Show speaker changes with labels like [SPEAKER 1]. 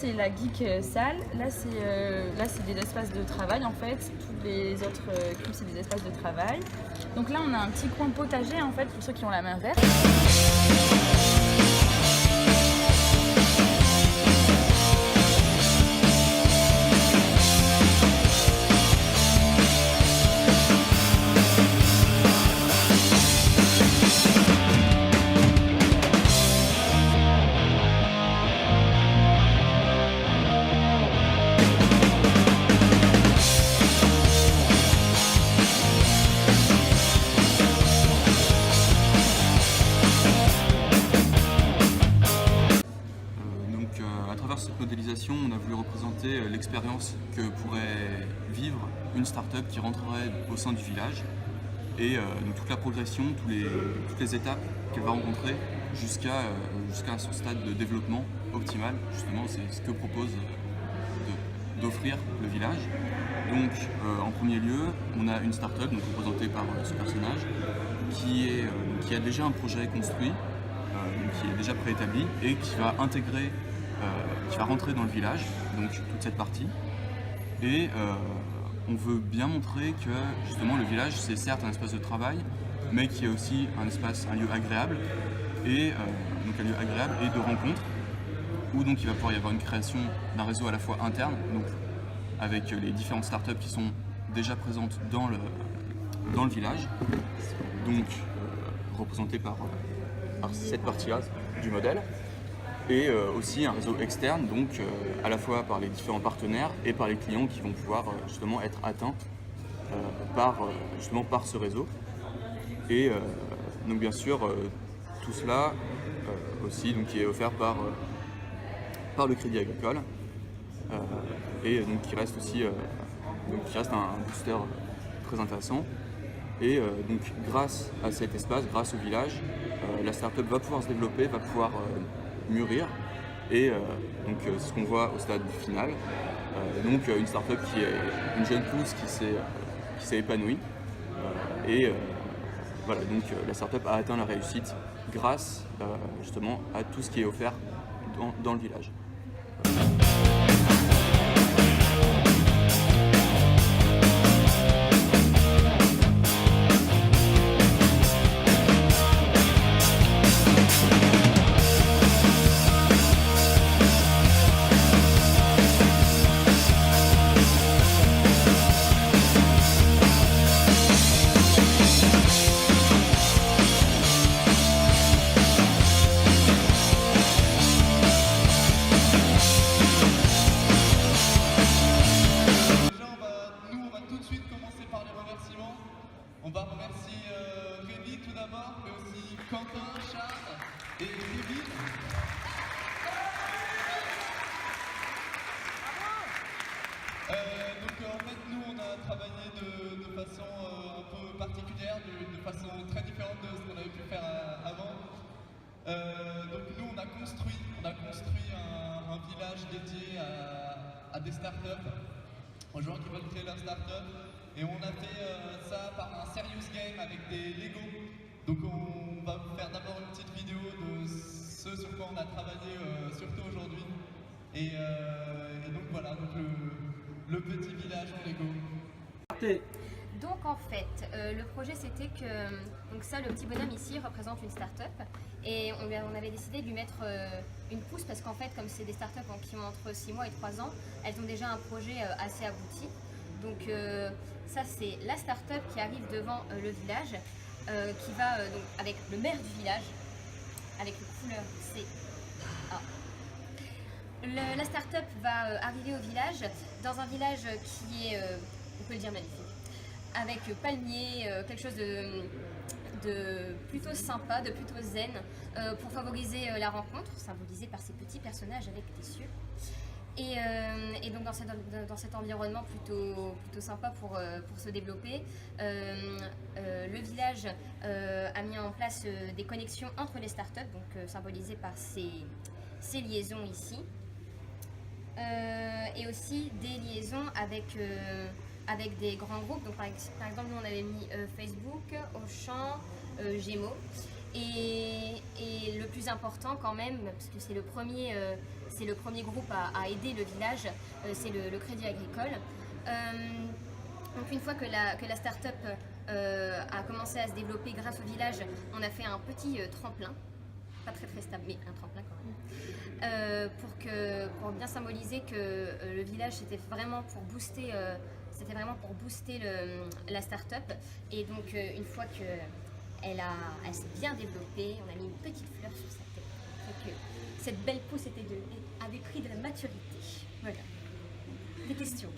[SPEAKER 1] c'est la geek salle. Là, c'est des espaces de travail en fait. Tous les autres cubes, c'est des espaces de travail. Donc là, on a un petit coin potager en fait pour ceux qui ont la main verte.
[SPEAKER 2] À travers cette modélisation, on a voulu représenter l'expérience que pourrait vivre une start-up qui rentrerait au sein du village et donc toute la progression, toutes les étapes qu'elle va rencontrer jusqu'à son stade de développement optimal. Justement, c'est ce que propose d'offrir le village. Donc en premier lieu, on a une start-up donc représentée par ce personnage qui a déjà un projet construit, qui est déjà préétabli et qui va intégrer qui va rentrer dans le village, donc toute cette partie. Et on veut bien montrer que justement le village c'est certes un espace de travail, mais qui est aussi un lieu agréable et donc un lieu agréable et de rencontre, où donc il va pouvoir y avoir une création d'un réseau à la fois interne, donc avec les différentes startups qui sont déjà présentes dans le village, donc représentées par cette partie-là du modèle. Et aussi un réseau externe, donc à la fois par les différents partenaires et par les clients qui vont pouvoir justement être atteints par ce réseau. Et donc bien sûr tout cela aussi donc, qui est offert par le Crédit Agricole et donc qui reste aussi un booster très intéressant. Et donc grâce à cet espace, grâce au village, la startup va pouvoir se développer, va pouvoir mûrir et donc ce qu'on voit au stade final, donc une startup qui est une jeune pousse qui s'est épanouie et voilà, donc la startup a atteint la réussite grâce justement à tout ce qui est offert dans le village.
[SPEAKER 3] On va remercier Rémi tout d'abord, mais aussi Quentin, Charles et Kevin. Donc en fait nous on a travaillé de façon un peu particulière, de façon très différente de ce qu'on avait pu faire avant. Donc nous on a construit un village dédié à des startups, aux gens qui veulent créer leur startup. Et on a fait ça par un serious game avec des Lego. Donc on va vous faire d'abord une petite vidéo de ce sur quoi on a travaillé surtout aujourd'hui. Et donc voilà, donc le petit village en Lego.
[SPEAKER 4] Donc en fait, le projet c'était que, donc ça le petit bonhomme ici représente une start-up et on avait décidé de lui mettre une pousse parce qu'en fait comme c'est des start-up qui ont entre 6 mois et 3 ans, elles ont déjà un projet assez abouti. Donc ça c'est la start-up qui arrive devant le village, qui va donc avec le maire du village, avec les couleurs CA. La start-up va arriver au village, dans un village qui est, on peut le dire, magnifique, avec palmiers, quelque chose de plutôt sympa, de plutôt zen, pour favoriser la rencontre, symbolisée par ces petits personnages avec des cieux. Et donc dans cet environnement plutôt sympa pour se développer, le village a mis en place des connexions entre les startups, donc symbolisées par ces liaisons ici, et aussi des liaisons avec des grands groupes. Donc par exemple nous on avait mis Facebook, Auchan, Gémeaux. Et le plus important quand même, parce que c'est le premier c'est le premier groupe à aider le village, c'est le Crédit Agricole. Donc une fois que la start-up a commencé à se développer grâce au village, on a fait un petit tremplin, pas très stable, mais un tremplin quand même, pour bien symboliser que le village c'était vraiment pour booster la start-up. Et donc une fois qu'elle s'est bien développée, on a mis une petite fleur sur sa tête. Donc cette belle pousse avait pris de la maturité. Voilà. Des questions?